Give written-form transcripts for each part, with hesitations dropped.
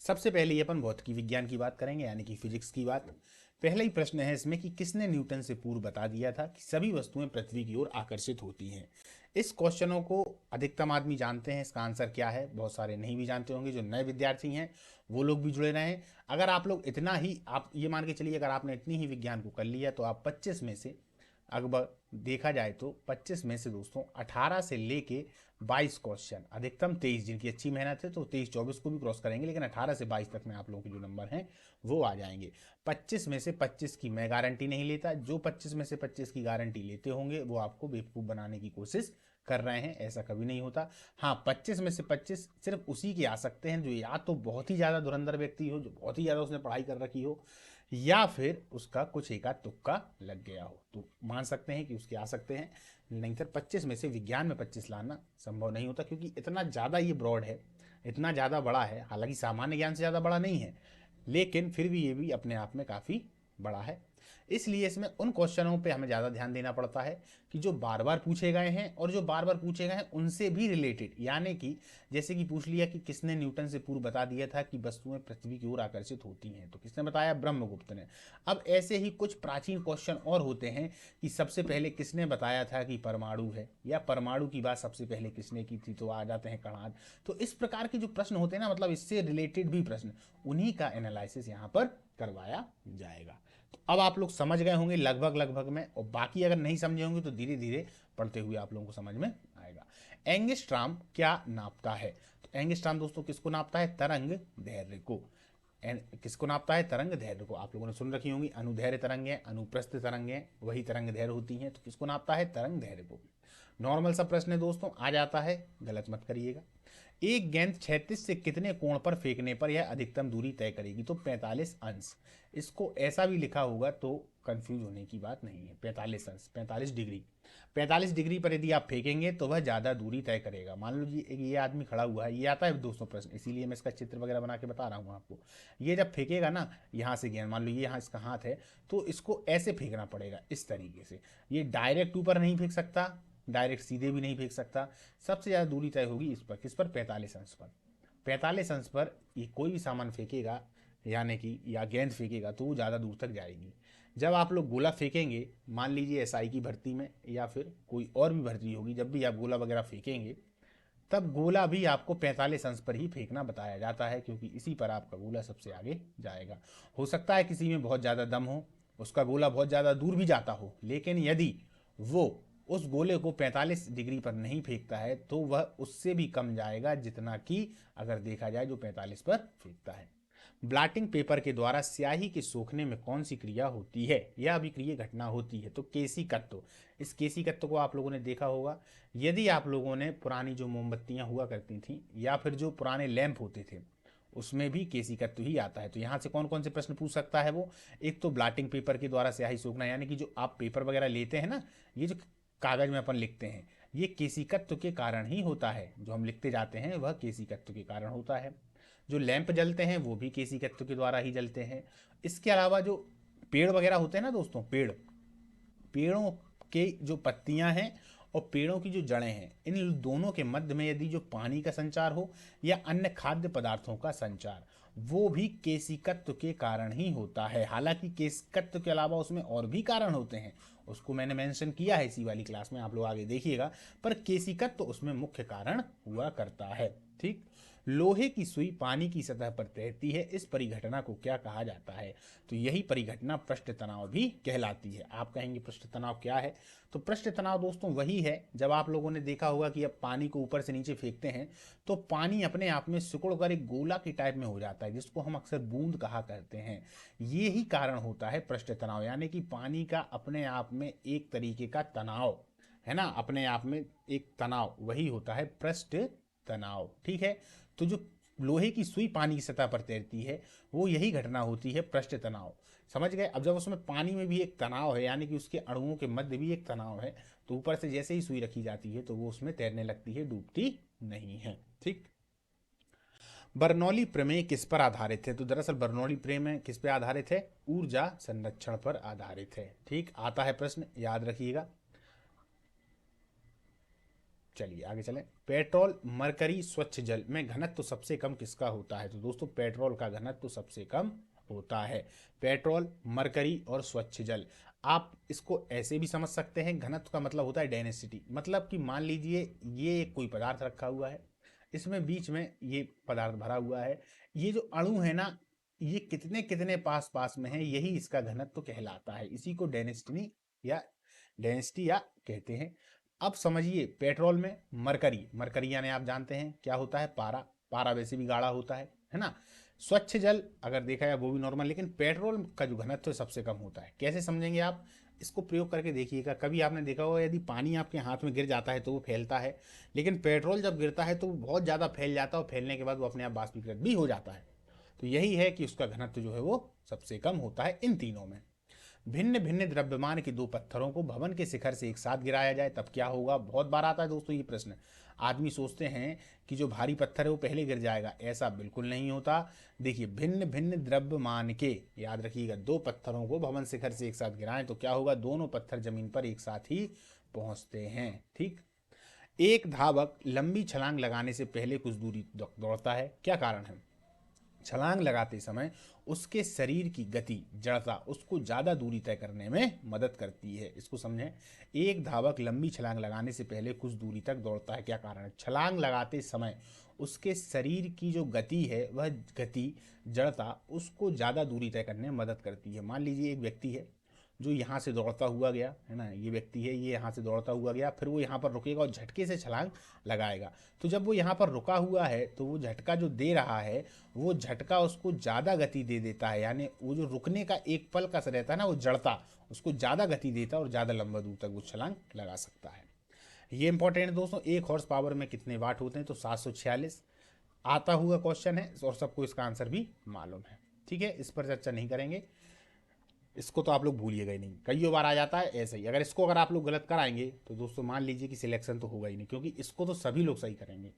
सबसे पहले ये अपन भौतिकी विज्ञान की बात करेंगे, यानी कि फिजिक्स की बात। पहला ही प्रश्न है इसमें कि किसने न्यूटन से पूर्व बता दिया था कि सभी वस्तुएं पृथ्वी की ओर आकर्षित होती हैं। इस क्वेश्चनों को अधिकतम आदमी जानते हैं, इसका आंसर क्या है बहुत सारे नहीं भी जानते होंगे। जो नए विद्यार्थी हैं वो लोग भी जुड़े रहें। अगर आप लोग इतना ही, आप ये मान के चलिए, अगर आपने इतनी ही विज्ञान को कर लिया तो आप 25 में से, अगर देखा जाए तो 25 में से दोस्तों 18 से लेके 22 क्वेश्चन, अधिकतम 23, जिनकी अच्छी मेहनत है तो 23-24 को भी क्रॉस करेंगे, लेकिन 18 से 22 तक में आप लोगों के जो नंबर हैं वो आ जाएंगे। 25 में से 25 की मैं गारंटी नहीं लेता, जो 25 में से 25 की गारंटी लेते होंगे वो आपको बेवकूफ़ बनाने की कोशिश कर रहे हैं, ऐसा कभी नहीं होता। हाँ, 25 में से 25 सिर्फ उसी के आ सकते हैं जो या तो बहुत ही ज़्यादा धुरंधर व्यक्ति हो, जो बहुत ही ज़्यादा उसने पढ़ाई कर रखी हो, या फिर उसका कुछ एका तुक्का लग गया हो, तो मान सकते हैं कि उसके आ सकते हैं। नहीं सर, 25 में से विज्ञान में 25 लाना संभव नहीं होता, क्योंकि इतना ज़्यादा ये ब्रॉड है, इतना ज़्यादा बड़ा है। हालांकि सामान्य ज्ञान से ज़्यादा बड़ा नहीं है, लेकिन फिर भी ये भी अपने आप में काफ़ी बड़ा है। इसलिए इसमें उन क्वेश्चनों पे हमें ज़्यादा ध्यान देना पड़ता है कि जो बार बार पूछे गए हैं, और जो बार बार पूछे गए हैं उनसे भी रिलेटेड, यानी कि जैसे कि पूछ लिया कि किसने न्यूटन से पूर्व बता दिया था कि वस्तुएं पृथ्वी की ओर आकर्षित होती हैं, तो किसने बताया? ब्रह्मगुप्त ने। अब ऐसे ही कुछ प्राचीन क्वेश्चन और होते हैं कि सबसे पहले किसने बताया था कि परमाणु है, या परमाणु की बात सबसे पहले किसने की थी, तो आ जाते हैं कणाद। तो इस प्रकार के जो प्रश्न होते हैं ना, मतलब इससे रिलेटेड भी प्रश्न, उन्हीं का एनालिसिस यहाँ पर करवाया जाएगा। तो अब आप लोग समझ गए होंगे लगभग लगभग में, और बाकी अगर नहीं समझे होंगे तो धीरे धीरे पढ़ते हुए आप लोगों को समझ में आएगा। एंगस्ट्रॉम क्या नापता है? तो एंगस्ट्रॉम दोस्तों किसको नापता है? तरंग दैर्घ्य को। किसको नापता है? तरंग दैर्घ्य को। आप लोगों ने सुन रखी होंगी, अनुदैर्घ्य तरंगें, अनुप्रस्थ तरंगें वही तरंग दैर्घ्य होती हैं, तो किसको नापता है? तरंग दैर्घ्य को। नॉर्मल सा प्रश्न है दोस्तों, आ जाता है, गलत मत करिएगा। एक गेंद 36 से कितने कोण पर फेंकने पर यह अधिकतम दूरी तय करेगी? तो 45 अंश। इसको ऐसा भी लिखा होगा तो कंफ्यूज होने की बात नहीं है। 45 अंश, 45 डिग्री। 45 डिग्री पर यदि आप फेंकेंगे तो वह ज़्यादा दूरी तय करेगा। मान लीजिए ये आदमी खड़ा हुआ है, ये आता है दोस्तों प्रश्न, इसीलिए मैं इसका चित्र वगैरह बना के बता रहा हूँ आपको। ये जब फेंकेगा ना, यहाँ से गेंद, मान लो ये यहाँ इसका हाथ है, तो इसको ऐसे फेंकना पड़ेगा, इस तरीके से। ये डायरेक्ट ऊपर नहीं फेंक सकता, डायरेक्ट सीधे भी नहीं फेंक सकता। सबसे ज़्यादा दूरी तय होगी इस पर, किस पर? 45 अंश पर। 45 अंश पर ये कोई भी सामान फेंकेगा, यानी कि या गेंद फेंकेगा, तो वो ज़्यादा दूर तक जाएगी। जब आप लोग गोला फेंकेंगे, मान लीजिए एसआई की भर्ती में या फिर कोई और भी भर्ती होगी, जब भी आप गोला वगैरह फेंकेंगे, तब गोला भी आपको 45 अंश पर ही फेंकना बताया जाता है, क्योंकि इसी पर आपका गोला सबसे आगे जाएगा। हो सकता है किसी में बहुत ज़्यादा दम हो, उसका गोला बहुत ज़्यादा दूर भी जाता हो, लेकिन यदि वो उस गोले को 45 डिग्री पर नहीं फेंकता है तो वह उससे भी कम जाएगा, जितना कि अगर देखा जाए जो 45 पर फेंकता है। ब्लॉटिंग पेपर के द्वारा स्याही के सोखने में कौन सी क्रिया होती है? यह अभिक्रिय घटना होती है, तो केशिकत्व। इस केशिकत्व को आप लोगों ने देखा होगा, यदि आप लोगों ने पुरानी जो मोमबत्तियां हुआ करती थी, या फिर जो पुराने लैंप होते थे, उसमें भी केशिकत्व ही आता है। तो यहाँ से कौन कौन से प्रश्न पूछ सकता है वो? एक तो ब्लॉटिंग पेपर के द्वारा स्याही सोखना, यानी कि जो आप पेपर वगैरह लेते हैं ना, ये जो कागज में अपन लिखते हैं, ये केशिकत्व के कारण ही होता है। जो हम लिखते जाते हैं वह केशिकत्व के कारण होता है। जो लैंप जलते हैं वो भी केशिकत्व के द्वारा ही जलते हैं। इसके अलावा जो पेड़ वगैरह होते हैं ना दोस्तों, पेड़ों के जो पत्तियां हैं और पेड़ों की जो जड़ें हैं, इन दोनों के मध्य में यदि जो पानी का संचार हो या अन्य खाद्य पदार्थों का संचार, वो भी केशिकत्व के कारण ही होता है। हालांकि केशिकत्व के अलावा उसमें और भी कारण होते हैं, उसको मैंने मेंशन किया है इसी वाली क्लास में, आप लोग आगे देखिएगा, पर केशिकत्व उसमें मुख्य कारण हुआ करता है। ठीक। लोहे की सुई पानी की सतह पर तैरती है, इस परिघटना को क्या कहा जाता है? तो यही परिघटना पृष्ठ तनाव भी कहलाती है। आप कहेंगे पृष्ठ तनाव क्या है? तो पृष्ठ तनाव दोस्तों वही है, जब आप लोगों ने देखा होगा कि अब पानी को ऊपर से नीचे फेंकते हैं तो पानी अपने आप में सिकुड़ कर एक गोला की टाइप में हो जाता है, जिसको हम अक्सर बूंद कहा करते हैं। ये ही कारण होता है पृष्ठ तनाव, यानी कि पानी का अपने आप में एक तरीके का तनाव है ना, अपने आप में एक तनाव, वही होता है पृष्ठ तनाव। ठीक है। तो जो लोहे की सुई पानी की सतह पर तैरती है, वो यही घटना होती है पृष्ठ तनाव। समझ गए? अब जब उसमें पानी में भी एक तनाव है, यानी कि उसके अणुओं के मध्य भी एक तनाव है, तो ऊपर से जैसे ही सुई रखी जाती है तो वो उसमें तैरने लगती है, डूबती नहीं है। ठीक। बर्नौली प्रमेय किस पर आधारित है? तो दरअसल बर्नौली प्रमेय किस पे आधारित है? ऊर्जा संरक्षण पर आधारित है। ठीक। आता है प्रश्न, याद रखिएगा। चलिए आगे चलें। पेट्रोल, मरकरी, स्वच्छ जल में घनत्व तो सबसे कम किसका होता है? तो दोस्तों पेट्रोल का घनत्व तो सबसे कम होता है। पेट्रोल, मरकरी और स्वच्छ जल। आप इसको ऐसे भी समझ सकते हैं, घनत्व का मतलब होता है डेंसिटी, मतलब कि मान लीजिए ये कोई पदार्थ रखा हुआ है, इसमें बीच में ये पदार्थ भरा हुआ है, ये जो अणु है ना, ये कितने कितने पास पास में है, यही इसका घनत्व कहलाता है। इसी को डेंसिटी या कहते हैं। अब समझिए पेट्रोल में मरकरी, मरकरी यानी आप जानते हैं क्या होता है? पारा। पारा वैसे भी गाढ़ा होता है ना। स्वच्छ जल अगर देखा जाए वो भी नॉर्मल, लेकिन पेट्रोल का जो घनत्व है सबसे कम होता है। कैसे समझेंगे आप? इसको प्रयोग करके देखिएगा। कभी आपने देखा होगा यदि पानी आपके हाथ में गिर जाता है तो वो फैलता है, लेकिन पेट्रोल जब गिरता है तो वो बहुत ज़्यादा फैल जाता है और फैलने के बाद वो अपने आप बाष्पीकृत भी हो जाता है। तो यही है कि उसका घनत्व जो है वो सबसे कम होता है इन तीनों में। भिन्न भिन्न द्रव्यमान के दो पत्थरों को भवन के शिखर से एक साथ गिराया जाए तब क्या होगा? बहुत बार आता है दोस्तों ये प्रश्न। आदमी सोचते हैं कि जो भारी पत्थर है वो पहले गिर जाएगा, ऐसा बिल्कुल नहीं होता। देखिए भिन्न भिन्न द्रव्यमान के, याद रखिएगा, दो पत्थरों को भवन शिखर से एक साथ गिराएं तो क्या होगा? दोनों पत्थर जमीन पर एक साथ ही पहुंचते हैं। ठीक। एक धावक लंबी छलांग लगाने से पहले कुछ दूरी दौड़ता है, क्या कारण है? छलांग लगाते समय उसके शरीर की गति, जड़ता उसको ज़्यादा दूरी तय करने में मदद करती है। इसको समझें। एक धावक लंबी छलांग लगाने से पहले कुछ दूरी तक दौड़ता है, क्या कारण है? छलांग लगाते समय उसके शरीर की जो गति है, वह गति, जड़ता उसको ज़्यादा दूरी तय करने में मदद करती है। मान लीजिए एक व्यक्ति है जो यहाँ से दौड़ता हुआ गया, है ना, ये व्यक्ति है, ये यहाँ से दौड़ता हुआ गया, फिर वो यहाँ पर रुकेगा और झटके से छलांग लगाएगा। तो जब वो यहाँ पर रुका हुआ है तो वो झटका जो दे रहा है, वो झटका उसको ज़्यादा गति दे देता है, यानी वो जो रुकने का एक पल का रहता है ना, वो जड़ता उसको ज़्यादा गति देता है और ज़्यादा लंबा दूर तक वो छलांग लगा सकता है। ये इंपॉर्टेंट है दोस्तों। 1 हॉर्स पावर में कितने वाट होते हैं? तो 746 आता हुआ क्वेश्चन है और सबको इसका आंसर भी मालूम है। ठीक है, इस पर चर्चा नहीं करेंगे, इसको तो आप लोग भूलिएगा ही नहीं, कई बार आ जाता है ऐसे ही। अगर इसको अगर आप लोग गलत कराएंगे तो दोस्तों मान लीजिए कि सिलेक्शन तो होगा ही नहीं, क्योंकि इसको तो सभी लोग सही करेंगे।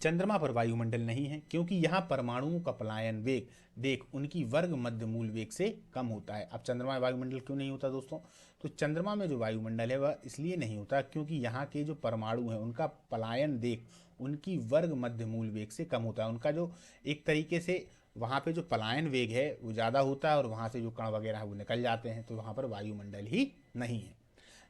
चंद्रमा पर वायुमंडल नहीं है क्योंकि यहाँ परमाणुओं का पलायन वेग देख उनकी वर्ग मध्य मूल वेग से कम होता है। अब चंद्रमा में वायुमंडल क्यों नहीं होता दोस्तों? तो चंद्रमा में जो वायुमंडल है वह इसलिए नहीं होता क्योंकि यहाँ के जो परमाणु हैं उनका पलायन देख उनकी वर्ग मध्य मूल वेग से कम होता है। उनका जो एक तरीके से वहाँ पे जो पलायन वेग है वो ज़्यादा होता है और वहाँ से जो कण वगैरह है वो निकल जाते हैं, तो वहाँ पर वायुमंडल ही नहीं है।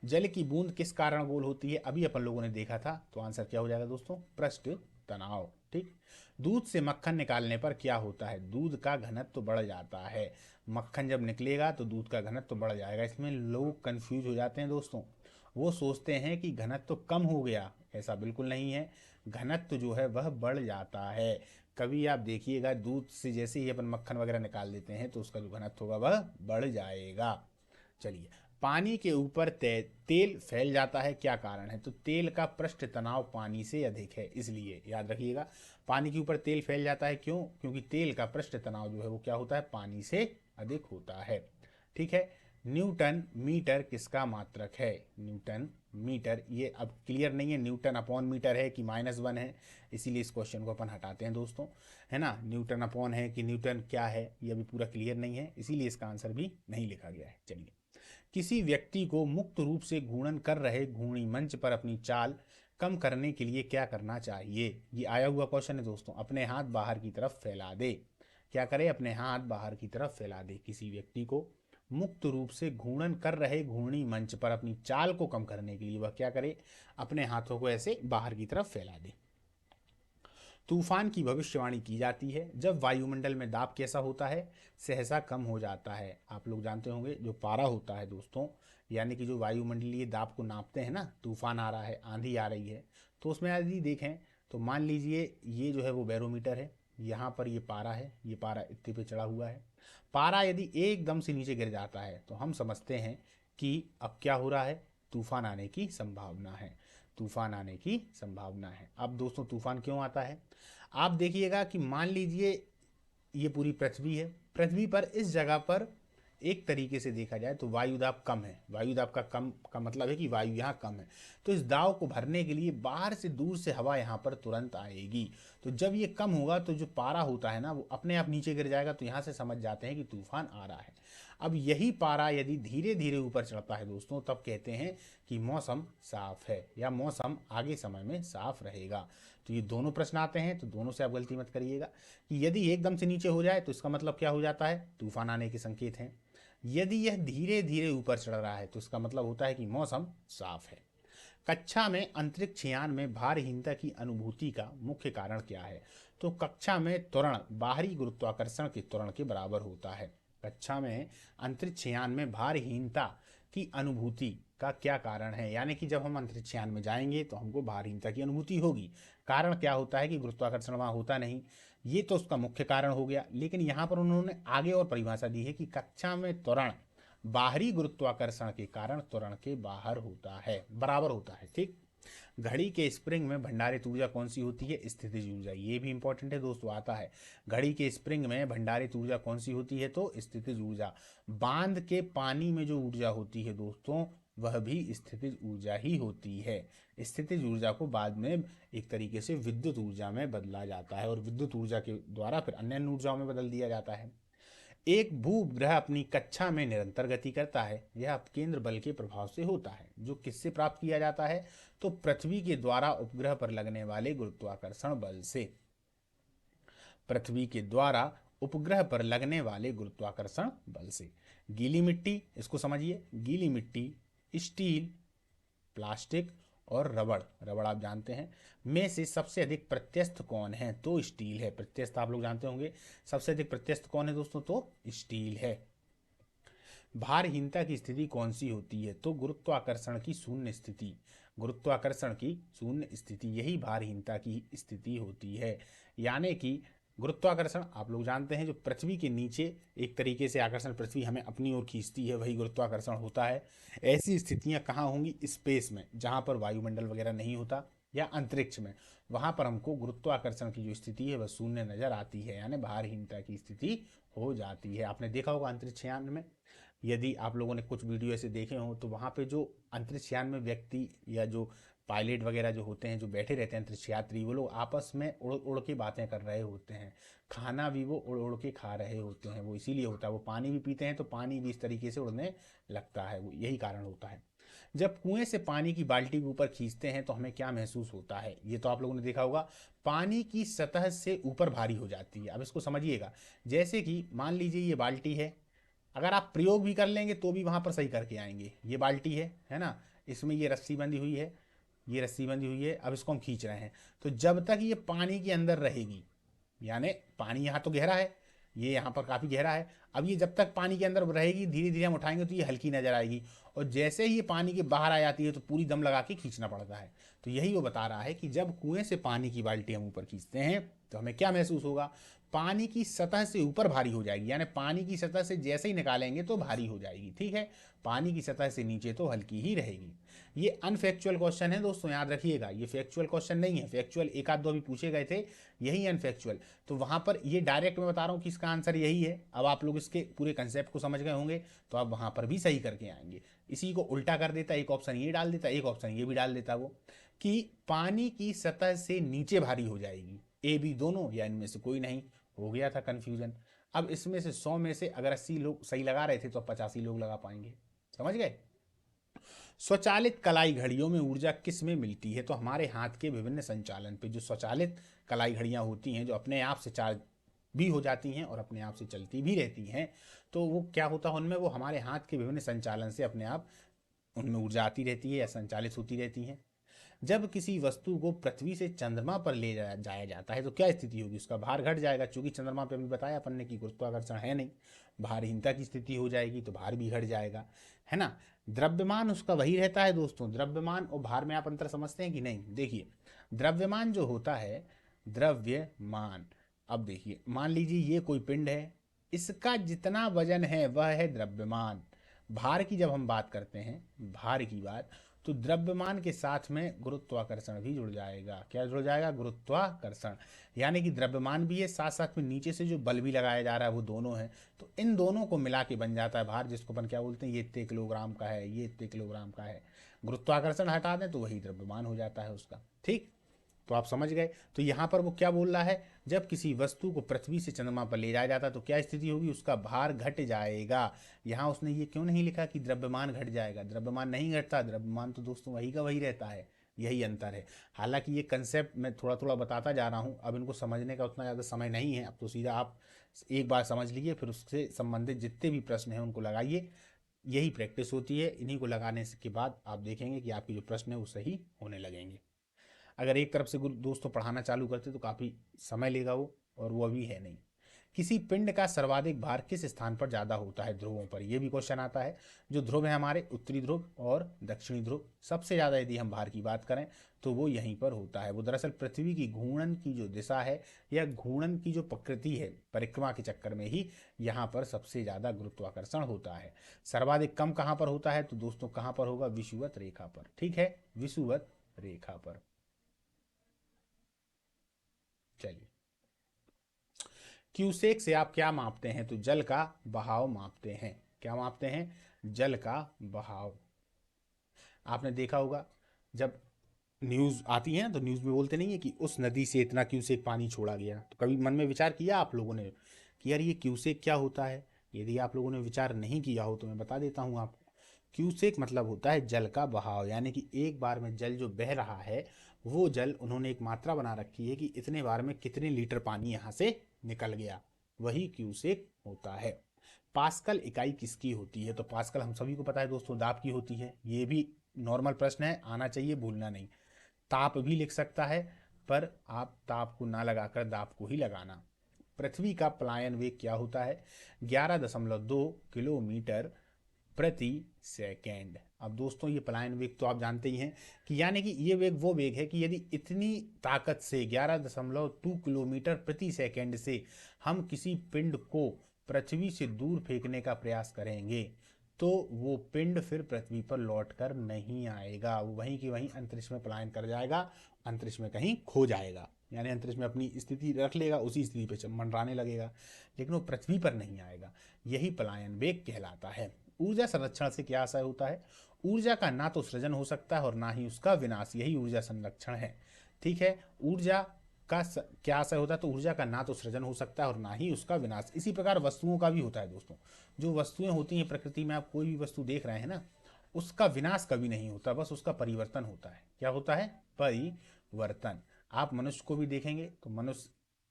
जल की बूंद किस कारण गोल होती है? अभी अपन लोगों ने देखा था, तो आंसर क्या हो जाएगा दोस्तों? पृष्ठ तनाव। ठीक। दूध से मक्खन निकालने पर क्या होता है? दूध का घनत्व तो बढ़ जाता है। मक्खन जब निकलेगा तो दूध का घनत्व तो बढ़ जाएगा। इसमें लोग कंफ्यूज हो जाते हैं दोस्तों, वो सोचते हैं कि घनत्व तो कम हो गया, ऐसा बिल्कुल नहीं है। घनत्व जो है वह बढ़ जाता है। कभी आप देखिएगा दूध से जैसे ही अपन मक्खन वगैरह निकाल देते हैं तो उसका जो घनत्व होगा वह बढ़ जाएगा। चलिए, पानी के ऊपर तेल फैल जाता है, क्या कारण है? तो तेल का पृष्ठ तनाव पानी से अधिक है, इसलिए याद रखिएगा पानी के ऊपर तेल फैल जाता है। क्यों? क्योंकि तेल का पृष्ठ तनाव जो है वो क्या होता है? पानी से अधिक होता है। ठीक है। न्यूटन मीटर किसका मात्रक है? न्यूटन मीटर, ये अब क्लियर नहीं है न्यूटन अपॉन मीटर है कि -1 है, इसीलिए इस क्वेश्चन को अपन हटाते हैं दोस्तों, है ना। न्यूटन अपॉन है कि न्यूटन क्या है ये अभी पूरा क्लियर नहीं है, इसीलिए इसका आंसर भी नहीं लिखा गया है। चलिए, किसी व्यक्ति को मुक्त रूप से घूर्णन कर रहे घूर्णी मंच पर अपनी चाल कम करने के लिए क्या करना चाहिए? ये आया हुआ क्वेश्चन है दोस्तों। अपने हाथ बाहर की तरफ फैला दे। क्या करे? अपने हाथ बाहर की तरफ फैला दे। किसी व्यक्ति को मुक्त रूप से घूर्णन कर रहे घूर्णी मंच पर अपनी चाल को कम करने के लिए वह क्या करे? अपने हाथों को ऐसे बाहर की तरफ फैला दे। तूफान की भविष्यवाणी की जाती है जब वायुमंडल में दाब कैसा होता है? सहसा कम हो जाता है। आप लोग जानते होंगे जो पारा होता है दोस्तों, यानी कि जो वायुमंडलीय दाब को नापते हैं ना, तूफान आ रहा है, आंधी आ रही है, तो उसमें यदि देखें तो मान लीजिए ये जो है वो बैरोमीटर है, यहाँ पर ये पारा है, ये पारा इतने पे चढ़ा हुआ है। पारा यदि एकदम से नीचे गिर जाता है तो हम समझते हैं कि अब क्या हो रहा है? तूफान आने की संभावना है। तूफान आने की संभावना है। अब दोस्तों तूफान क्यों आता है? आप देखिएगा कि मान लीजिए ये पूरी पृथ्वी है, पृथ्वी पर इस जगह पर एक तरीके से देखा जाए तो वायुदाब कम है। वायुदाब का कम का मतलब है कि वायु यहाँ कम है, तो इस दाब को भरने के लिए बाहर से दूर से हवा यहाँ पर तुरंत आएगी। तो जब ये कम होगा तो जो पारा होता है ना वो अपने आप नीचे गिर जाएगा, तो यहाँ से समझ जाते हैं कि तूफान आ रहा है। अब यही पारा यदि धीरे धीरे ऊपर चढ़ता है दोस्तों, तब कहते हैं कि मौसम साफ है या मौसम आगे समय में साफ रहेगा। तो ये दोनों प्रश्न आते हैं, तो दोनों से आप गलती मत करिएगा कि यदि एकदम से नीचे हो जाए तो इसका मतलब क्या हो जाता है, तूफान आने के संकेत हैं। यदि यह धीरे धीरे ऊपर चढ़ रहा है तो इसका मतलब होता है कि मौसम साफ है। कक्षा में अंतरिक्ष यान में भारहीनता की अनुभूति का मुख्य कारण क्या है? तो कक्षा में त्वरण बाहरी गुरुत्वाकर्षण के त्वरण के बराबर होता है। कक्षा में अंतरिक्ष यान में भारहीनता की अनुभूति का क्या कारण है? यानी कि जब हम अंतरिक्ष यान में जाएंगे तो हमको भारहीनता की अनुभूति होगी। कारण क्या होता है कि गुरुत्वाकर्षण वहां होता नहीं, ये तो उसका मुख्य कारण हो गया। लेकिन यहाँ पर उन्होंने आगे और परिभाषा दी है कि कक्षा में त्वरण बाहरी गुरुत्वाकर्षण के कारण त्वरण के बाहर होता है, बराबर होता है। ठीक, घड़ी के स्प्रिंग में भंडारित ऊर्जा कौन सी होती है? स्थितिज ऊर्जा। ये भी इंपॉर्टेंट है दोस्तों, आता है। घड़ी के स्प्रिंग में भंडारित ऊर्जा कौन सी होती है? तो स्थितिज ऊर्जा। बांध के पानी में जो ऊर्जा होती है दोस्तों, वह भी स्थितिज ऊर्जा ही होती है। स्थितिज ऊर्जा को बाद में एक तरीके से विद्युत ऊर्जा में बदला जाता है और विद्युत ऊर्जा के द्वारा फिर अन्य ऊर्जाओं में बदल दिया जाता है। एक भूग्रह अपनी कक्षा में निरंतर गति करता है, यह अपकेंद्र बल के प्रभाव से होता है, जो किससे प्राप्त किया जाता है? तो पृथ्वी के द्वारा उपग्रह पर लगने वाले गुरुत्वाकर्षण बल से। पृथ्वी के द्वारा उपग्रह पर लगने वाले गुरुत्वाकर्षण बल से। गीली मिट्टी, इसको समझिए, गीली मिट्टी, स्टील, प्लास्टिक और रबड़, रबड़ आप जानते हैं, में से सबसे अधिक प्रत्यस्थ कौन है? तो स्टील है। प्रत्यस्थ आप लोग जानते होंगे, सबसे अधिक प्रत्यस्थ कौन है दोस्तों? तो स्टील है। भारहीनता की स्थिति कौन सी होती है? तो गुरुत्वाकर्षण की शून्य स्थिति। गुरुत्वाकर्षण की शून्य स्थिति, यही भारहीनता की स्थिति होती है। यानी कि गुरुत्वाकर्षण आप लोग जानते हैं, जो पृथ्वी के नीचे एक तरीके से आकर्षण पृथ्वी हमें अपनी ओर खींचती है, वही गुरुत्वाकर्षण होता है। ऐसी स्थितियां कहाँ होंगी? स्पेस में, जहां पर वायुमंडल वगैरह नहीं होता, या अंतरिक्ष में, वहां पर हमको गुरुत्वाकर्षण की जो स्थिति है वह शून्य नजर आती है, यानी भारहीनता की स्थिति हो जाती है। आपने देखा होगा अंतरिक्ष यान में, यदि आप लोगों ने कुछ वीडियो ऐसे देखे हों, तो वहाँ पे जो अंतरिक्ष यान में व्यक्ति या जो पायलट वगैरह जो होते हैं, जो बैठे रहते हैं अंतरिक्ष यात्री, वो लोग आपस में उड़ उड़ के बातें कर रहे होते हैं। खाना भी वो उड़ उड़ के खा रहे होते हैं, वो इसीलिए होता है। वो पानी भी पीते हैं तो पानी भी इस तरीके से उड़ने लगता है, वो यही कारण होता है। जब कुएं से पानी की बाल्टी के ऊपर खींचते हैं तो हमें क्या महसूस होता है? ये तो आप लोगों ने देखा होगा, पानी की सतह से ऊपर भारी हो जाती है। अब इसको समझिएगा, जैसे कि मान लीजिए ये बाल्टी है, अगर आप प्रयोग भी कर लेंगे तो भी वहां पर सही करके आएंगे। ये बाल्टी है ना, इसमें ये रस्सी बंधी हुई है, ये रस्सी बंधी हुई है, अब इसको हम खींच रहे हैं, तो जब तक ये पानी के अंदर रहेगी, यानी पानी यहाँ तो गहरा है, ये यहाँ पर काफ़ी गहरा है, अब ये जब तक पानी के अंदर रहेगी, धीरे धीरे हम उठाएंगे तो ये हल्की नजर आएगी, और जैसे ही ये पानी के बाहर आ जाती है तो पूरी दम लगा के खींचना पड़ता है। तो यही वो बता रहा है कि जब कुएं से पानी की बाल्टी हम ऊपर खींचते हैं तो हमें क्या महसूस होगा? पानी की सतह से ऊपर भारी हो जाएगी, यानी पानी की सतह से जैसे ही निकालेंगे तो भारी हो जाएगी। ठीक है, पानी की सतह से नीचे तो हल्की ही रहेगी। ये अनफैक्चुअल क्वेश्चन है दोस्तों, याद रखिएगा, ये फैक्चुअल क्वेश्चन नहीं है। फैक्चुअल एक आध दो भी पूछे गए थे, यही अनफैक्चुअल। तो वहां पर ये डायरेक्ट मैं बता रहा हूँ कि इसका आंसर यही है। अब आप लोग इसके पूरे कंसेप्ट को समझ गए होंगे, तो आप वहां पर भी सही करके आएंगे। इसी को उल्टा कर देता, एक ऑप्शन ये डाल देता, एक ऑप्शन ये भी डाल देता, वो कि पानी की सतह से नीचे भारी हो जाएगी। ए बी दोनों या इनमें से कोई नहीं, हो गया था कंफ्यूजन। अब इसमें से 100 में से अगर 80 लोग सही लगा रहे थे तो अब 85 लोग लगा पाएंगे। समझ गए? स्वचालित कलाई घड़ियों में ऊर्जा किस में मिलती है? तो हमारे हाथ के विभिन्न संचालन पे जो स्वचालित कलाई घड़ियां होती हैं, जो अपने आप से चार्ज भी हो जाती हैं और अपने आप से चलती भी रहती हैं, तो वो क्या होता है उनमें? वो हमारे हाथ के विभिन्न संचालन से अपने आप उनमें ऊर्जा आती रहती है या संचालित होती रहती है। जब किसी वस्तु को पृथ्वी से चंद्रमा पर ले जाया जाता है तो क्या स्थिति होगी? उसका भार घट जाएगा, चूंकि चंद्रमा पे अभी बताया अपन ने कि गुरुत्वाकर्षण है नहीं, भारहीनता की स्थिति हो जाएगी तो भार भी घट जाएगा, है ना। द्रव्यमान उसका वही रहता है दोस्तों। द्रव्यमान और भार में आप अंतर समझते हैं कि नहीं? देखिए, द्रव्यमान जो होता है, द्रव्यमान, अब देखिए मान लीजिए ये कोई पिंड है, इसका जितना वजन है वह है द्रव्यमान। भार की जब हम बात करते हैं, भार की बात, तो द्रव्यमान के साथ में गुरुत्वाकर्षण भी जुड़ जाएगा। क्या जुड़ जाएगा? गुरुत्वाकर्षण। यानी कि द्रव्यमान भी है, साथ साथ में नीचे से जो बल भी लगाया जा रहा है वो दोनों है, तो इन दोनों को मिला के बन जाता है भार, जिसको अपन क्या बोलते हैं? ये इतने किलोग्राम का है, ये इतने किलोग्राम का है। गुरुत्वाकर्षण हटा दें तो वही द्रव्यमान हो जाता है उसका। ठीक, तो आप समझ गए। तो यहाँ पर वो क्या बोल रहा है, जब किसी वस्तु को पृथ्वी से चंद्रमा पर ले जाया जाता है तो क्या स्थिति होगी, उसका भार घट जाएगा। यहाँ उसने ये क्यों नहीं लिखा कि द्रव्यमान घट जाएगा, द्रव्यमान नहीं घटता, द्रव्यमान तो दोस्तों वही का वही रहता है, यही अंतर है। हालांकि ये कंसेप्ट मैं थोड़ा थोड़ा बताता जा रहा हूँ, अब इनको समझने का उतना ज़्यादा समय नहीं है, अब तो सीधा आप एक बार समझ लीजिए, फिर उससे संबंधित जितने भी प्रश्न हैं उनको लगाइए। यही प्रैक्टिस होती है, इन्हीं को लगाने के बाद आप देखेंगे कि आपके जो प्रश्न है वो सही होने लगेंगे। अगर एक तरफ से दोस्तों पढ़ाना चालू करते तो काफ़ी समय लेगा वो, और वो अभी है नहीं। किसी पिंड का सर्वाधिक भार किस स्थान पर ज़्यादा होता है, ध्रुवों पर, ये भी क्वेश्चन आता है। जो ध्रुव है हमारे, उत्तरी ध्रुव और दक्षिणी ध्रुव, सबसे ज़्यादा यदि हम भार की बात करें तो वो यहीं पर होता है। वो दरअसल पृथ्वी की घूर्णन की जो दिशा है या घूर्णन की जो प्रकृति है, परिक्रमा के चक्कर में ही यहाँ पर सबसे ज़्यादा गुरुत्वाकर्षण होता है। सर्वाधिक कम कहाँ पर होता है तो दोस्तों कहाँ पर होगा, विषुवत रेखा पर। ठीक है, विषुवत रेखा पर। चलिए, क्यूसेक से आप क्या मापते हैं, तो जल का बहाव मापते हैं। क्या मापते हैं, जल का बहाव। आपने देखा होगा जब न्यूज़ आती है तो न्यूज़ में बोलते नहीं है कि उस नदी से इतना क्यूसेक पानी छोड़ा गया, तो कभी मन में विचार किया आप लोगों ने कि यार ये क्यूसेक क्या होता है। यदि आप लोगों ने विचार नहीं किया हो तो मैं बता देता हूँ आपको। क्यूसेक मतलब होता है जल का बहाव, यानी कि एक बार में जल जो बह रहा है वो जल उन्होंने एक मात्रा बना रखी है कि इतने बार में कितने लीटर पानी यहाँ से निकल गया, वही क्यूसेक होता है। पास्कल इकाई किसकी होती है, तो पास्कल हम सभी को पता है दोस्तों दाब की होती है। ये भी नॉर्मल प्रश्न है, आना चाहिए, भूलना नहीं। ताप भी लिख सकता है, पर आप ताप को ना लगाकर दाब को ही लगाना। पृथ्वी का पलायन वेग क्या होता है, 11.2 किलोमीटर प्रति सेकेंड। अब दोस्तों ये पलायन वेग तो आप जानते ही हैं कि यानी कि ये वेग वो वेग है कि यदि इतनी ताकत से 11.2 किलोमीटर प्रति सेकेंड से हम किसी पिंड को पृथ्वी से दूर फेंकने का प्रयास करेंगे तो वो पिंड फिर पृथ्वी पर लौट कर नहीं आएगा, वो वहीं की वहीं अंतरिक्ष में पलायन कर जाएगा, अंतरिक्ष में कहीं खो जाएगा, यानी अंतरिक्ष में अपनी स्थिति रख लेगा, उसी स्थिति पे मंडराने लगेगा, लेकिन वो पृथ्वी पर नहीं आएगा। यही पलायन वेग कहलाता है। ऊर्जा संरक्षण से क्या आशय होता है, ऊर्जा का ना तो सृजन हो सकता है और ना ही उसका विनाश, यही ऊर्जा संरक्षण है। ठीक है, ऊर्जा का क्या आशय होता है, तो ऊर्जा का ना तो सृजन हो सकता है और ना ही उसका विनाश। इसी प्रकार वस्तुओं का भी होता है दोस्तों। जो वस्तुएं होती हैं प्रकृति में, आप कोई भी वस्तु देख रहे हैं ना, उसका विनाश कभी नहीं होता, बस उसका परिवर्तन होता है। क्या होता है, परिवर्तन। आप मनुष्य को भी देखेंगे तो मनुष्य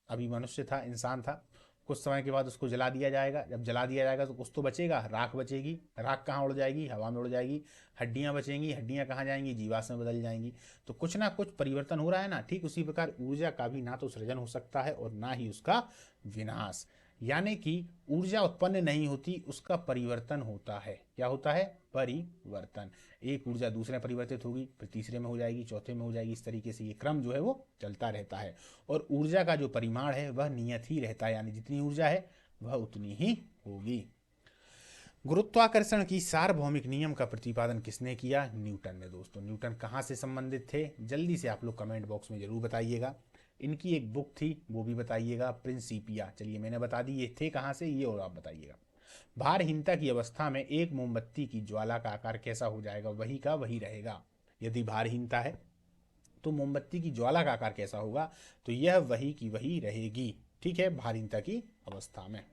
अभी मनुष्य था, इंसान था, कुछ समय के बाद उसको जला दिया जाएगा। जब जला दिया जाएगा तो कुछ तो बचेगा, राख बचेगी। राख कहाँ उड़ जाएगी, हवा में उड़ जाएगी। हड्डियां बचेंगी, हड्डियां कहाँ जाएंगी, जीवाश्म में बदल जाएंगी। तो कुछ ना कुछ परिवर्तन हो रहा है ना। ठीक उसी प्रकार ऊर्जा का भी ना तो सृजन हो सकता है और ना ही उसका विनाश, यानी कि ऊर्जा उत्पन्न नहीं होती, उसका परिवर्तन होता है। क्या होता है, परिवर्तन। एक ऊर्जा दूसरे में परिवर्तित होगी, फिर तीसरे में हो जाएगी, चौथे में हो जाएगी, इस तरीके से ये क्रम जो है वो चलता रहता है। और ऊर्जा का जो परिमाण है वह नियत ही रहता है, यानी जितनी ऊर्जा है वह उतनी ही होगी। गुरुत्वाकर्षण की सार्वभौमिक नियम का प्रतिपादन किसने किया, न्यूटन ने। दोस्तों न्यूटन कहाँ से संबंधित थे, जल्दी से आप लोग कमेंट बॉक्स में जरूर बताइएगा। इनकी एक बुक थी वो भी बताइएगा, प्रिंसिपिया। चलिए मैंने बता दी ये थे कहाँ से, ये और आप बताइएगा। भारहीनता की अवस्था में एक मोमबत्ती की ज्वाला का आकार कैसा हो जाएगा, वही का वही रहेगा। यदि भारहीनता है तो मोमबत्ती की ज्वाला का आकार कैसा होगा, तो यह वही की वही रहेगी। ठीक है, भारहीनता की अवस्था में।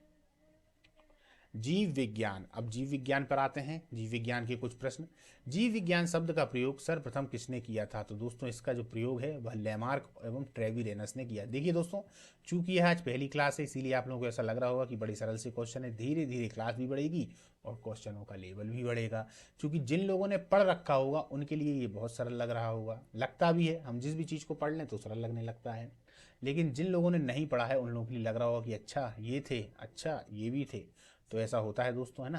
जीव विज्ञान, अब जीव विज्ञान पर आते हैं। जीव विज्ञान के कुछ प्रश्न। जीव विज्ञान शब्द का प्रयोग सर्वप्रथम किसने किया था, तो दोस्तों इसका जो प्रयोग है वह लेमार्क एवं ट्रेविरेनस ने किया। देखिए दोस्तों, चूंकि यह आज पहली क्लास है इसीलिए आप लोगों को ऐसा लग रहा होगा कि बड़ी सरल से क्वेश्चन है। धीरे धीरे क्लास भी बढ़ेगी और क्वेश्चनों का लेवल भी बढ़ेगा। क्योंकि जिन लोगों ने पढ़ रखा होगा उनके लिए ये बहुत सरल लग रहा होगा, लगता भी है। हम जिस भी चीज़ को पढ़ लें तो सरल लगने लगता है, लेकिन जिन लोगों ने नहीं पढ़ा है उन लोगों के लिए लग रहा होगा कि अच्छा ये थे, अच्छा ये भी थे। तो ऐसा होता है दोस्तों, है ना।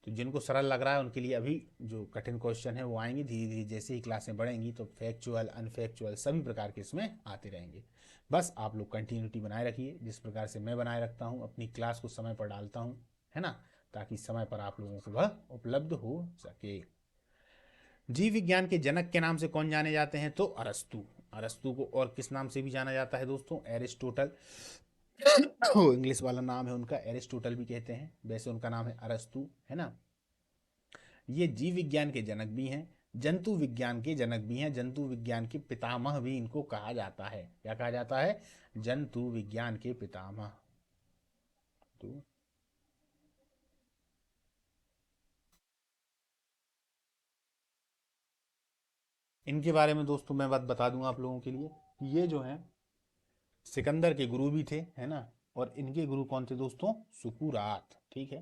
तो जिनको सरल लग रहा है उनके लिए अभी जो कठिन क्वेश्चन है वो आएंगे धीरे धीरे, जैसे ही क्लासें बढ़ेंगी तो फैक्चुअल अनफैक्चुअल सभी प्रकार के इसमें आते रहेंगे। बस आप लोग कंटिन्यूटी बनाए रखिए, जिस प्रकार से मैं बनाए रखता हूँ, अपनी क्लास को समय पर डालता हूँ, है ना, ताकि समय पर आप लोगों को वह उपलब्ध हो सके। जीव विज्ञान के जनक के नाम से कौन जाने जाते हैं, तो अरस्तु। अरस्तु को और किस नाम से भी जाना जाता है दोस्तों, एरिस्टोटल। इंग्लिश वाला नाम है उनका, एरिस्टोटल भी कहते हैं, वैसे उनका नाम है अरस्तु, है ना। ये जीव विज्ञान के जनक भी हैं। जंतु विज्ञान के जनक भी हैं, जंतु विज्ञान के पितामह भी इनको कहा जाता है। क्या कहा जाता है? जंतु विज्ञान के पितामह। तो इनके बारे में दोस्तों मैं बात बता दूं आप लोगों के लिए कि ये जो है सिकंदर के गुरु भी थे, है ना। और इनके गुरु कौन थे दोस्तों? सुकुरात। ठीक है।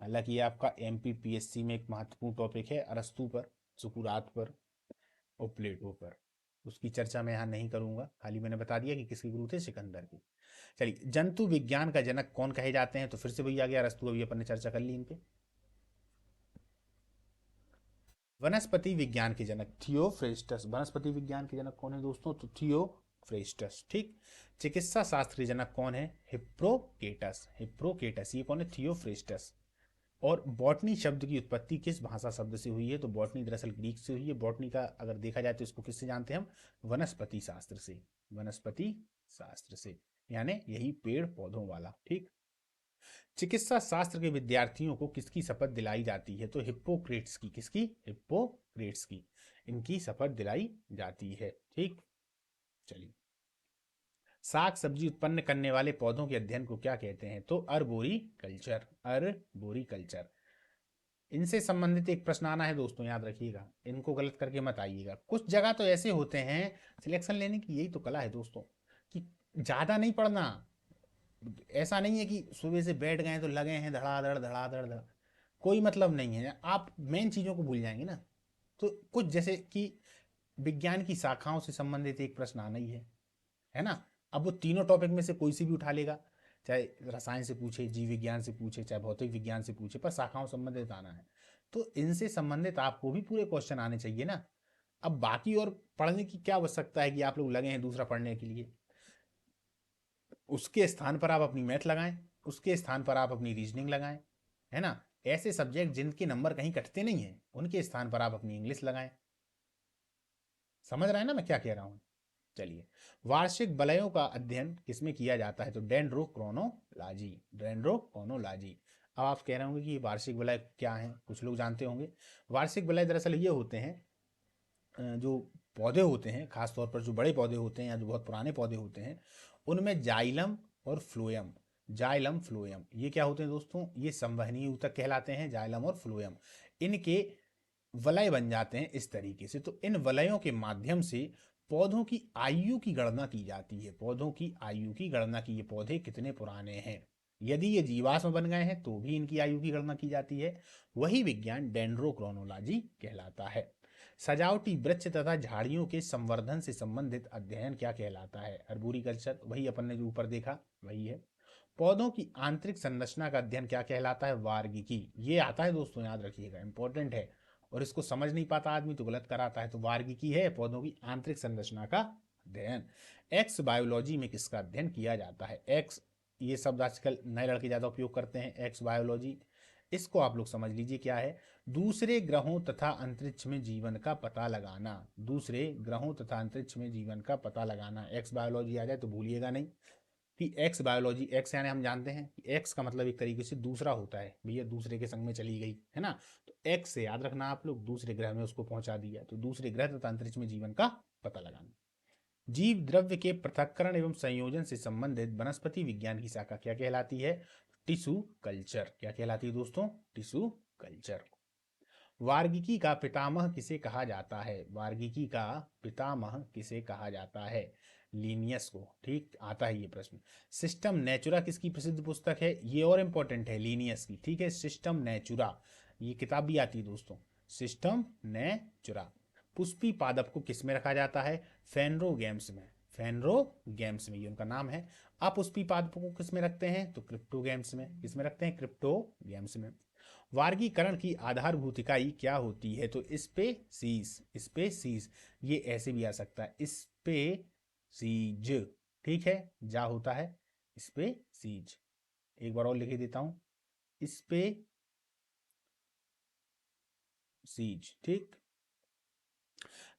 हालांकि ये आपका MPPSC में एक महत्वपूर्ण टॉपिक है, अरस्तु पर, सुकुरात पर और प्लेटो पर। उसकी चर्चा मैं यहाँ नहीं करूंगा, खाली मैंने बता दिया कि किसके गुरु थे? सिकंदर के। चलिए, जंतु विज्ञान का जनक कौन कहे जाते हैं? तो फिर से वही आ गया अरस्तु, अभी अपन ने चर्चा कर ली इन पे। वनस्पति विज्ञान के जनक थियोफ्रेस्टस। वनस्पति विज्ञान के जनक कौन है दोस्तों? तो थियोफ्रेस्टस। ठीक। चिकित्सा शास्त्र के जनक कौन है? हिप्रोकेटस। हिप्रोकेटस ये कौन है? थियोफ्रेस्टस। और बॉटनी शब्द की उत्पत्ति किस भाषा शब्द से हुई है? तो बॉटनी दरअसल ग्रीक से हुई है। बॉटनी का अगर देखा जाए तो इसको किससे जानते हैं हम? वनस्पति शास्त्र से। वनस्पति शास्त्र से, यानी यही पेड़ पौधों वाला। ठीक। चिकित्सा शास्त्र के विद्यार्थियों को किसकी शपथ दिलाई जाती है? तो हिप्पोक्रेट्स की। किसकी? हिप्पोक्रेट्स की इनकी शपथ दिलाई जाती है। ठीक। चलिए, साग सब्जी उत्पन्न करने वाले पौधों के अध्ययन को क्या कहते हैं? तो अर्बोरी कल्चर। अर्बोरी कल्चर। इनसे संबंधित एक प्रश्न आना है दोस्तों, याद रखिएगा, इनको गलत करके मत आइएगा। कुछ जगह तो ऐसे होते हैं, सिलेक्शन लेने की यही तो कला है दोस्तों, कि ज्यादा नहीं पढ़ना। ऐसा नहीं है कि सुबह से बैठ गए तो लगे हैं धड़ाधड़ धड़ाधड़ धड़, कोई मतलब नहीं है, आप मेन चीजों को भूल जाएंगे ना। तो कुछ जैसे कि विज्ञान की शाखाओं से संबंधित एक प्रश्न आना ही है ना। अब वो तीनों टॉपिक में से कोई सी भी उठा लेगा, चाहे रसायन से पूछे, जीव विज्ञान से पूछे, चाहे भौतिक विज्ञान से पूछे, पर शाखाओं संबंधित आना है। तो इनसे संबंधित आपको भी पूरे क्वेश्चन आने चाहिए ना। अब बाकी और पढ़ने की क्या आवश्यकता है कि आप लोग लगे हैं दूसरा पढ़ने के लिए? उसके स्थान पर आप अपनी मैथ लगाएं, उसके स्थान पर आप अपनी रीजनिंग लगाएं, है ना। ऐसे सब्जेक्ट जिनके नंबर कहीं कटते नहीं है, उनके स्थान पर आप अपनी इंग्लिश लगाएं। समझ रहे हैं ना मैं क्या कह रहा हूं? चलिए, वार्षिक वलयों का अध्ययन किसमें किया जाता है? तो डेंड्रोक्रोनोलॉजी। डेंड्रोक्रोनोलॉजी। अब आप कह रहे होंगे कि ये वार्षिक वलय क्या है, कुछ लोग जानते होंगे। वार्षिक वलय दरअसल ये होते हैं, जो पौधे होते हैं, खासतौर पर जो बड़े पौधे होते हैं या जो बहुत पुराने पौधे होते हैं, उनमें जाइलम और फ्लोएम। जाइलम फ्लोएम ये क्या होते हैं दोस्तों? ये संवहनीय ऊतक कहलाते हैं, जाइलम और फ्लोएम। इनके वलय बन जाते हैं इस तरीके से। तो इन वलयों के माध्यम से पौधों की आयु की गणना की जाती है। पौधों की आयु की गणना की, ये पौधे कितने पुराने हैं। यदि ये जीवाश्म बन गए हैं तो भी इनकी आयु की गणना की जाती है। वही विज्ञान डेंड्रोक्रोनोलॉजी कहलाता है। सजावटी वृक्ष तथा झाड़ियों के संवर्धन से संबंधित अध्ययन क्या कहलाता है? अर्बोरिकल्चर। वही अपन ने जो ऊपर देखा वही है। पौधों की आंतरिक संरचना का अध्ययन क्या कहलाता है? वार्गिकी। ये आता है दोस्तों, याद रखिएगा, इंपॉर्टेंट है। और इसको समझ नहीं पाता आदमी तो गलत कराता है। तो वार्गिकी है पौधों की आंतरिक संरचना का अध्ययन। एक्स बायोलॉजी में किसका अध्ययन किया जाता है? एक्स, ये शब्द आजकल नए लड़के ज्यादा उपयोग करते हैं, एक्स बायोलॉजी। इसको आप लोग समझ लीजिए क्या है। दूसरे ग्रहों तथा अंतरिक्ष में जीवन का पता लगाना। दूसरे ग्रहों तथा अंतरिक्ष में जीवन का पता लगाना, एक्स बायोलॉजी आ जाए तो भूलिएगा नहीं कि एक्स बायोलॉजी। एक्स यानी हम जानते हैं कि एक्स का मतलब एक तरीके से दूसरा होता है, भैया दूसरे के संग में चली गई, है ना। तो एक्स से याद रखना आप लोग, दूसरे ग्रह में उसको पहुंचा दिया, तो दूसरे ग्रह तथा अंतरिक्ष में जीवन का पता लगाना। जीव द्रव्य के पृथक्करण एवं संयोजन से संबंधित वनस्पति विज्ञान की शाखा क्या कहलाती है? Tissue culture. क्या कहलाती है दोस्तों? Tissue culture. वार्गिकी का पितामह किसे कहा जाता है? वार्गिकी का पितामह किसे कहा जाता है? लीनियस को। ठीक, आता है ये प्रश्न। सिस्टम नेचुरा किसकी प्रसिद्ध पुस्तक है? ये और इंपॉर्टेंट है, लीनियस की। ठीक है, सिस्टम नेचुरा, ये किताब भी आती है दोस्तों, सिस्टम नेचुरा। पुष्पी पादप को किस में रखा जाता है? फेनरो गेम्स में। फेनरो गेम्स में, ये उनका नाम है। अपुष्पी पादपों को किस में रखते हैं? तो क्रिप्टो गेम्स में। किस में रखते हैं? क्रिप्टो गेम्स में। वर्गीकरण की आधारभूत इकाई क्या होती है? तो स्पेसीज। स्पेसीज ये ऐसे भी आ सकता है, स्पेसीज। ठीक है, जा होता है स्पेसीज। एक बार और लिख देता हूं, स्पेसीज। ठीक।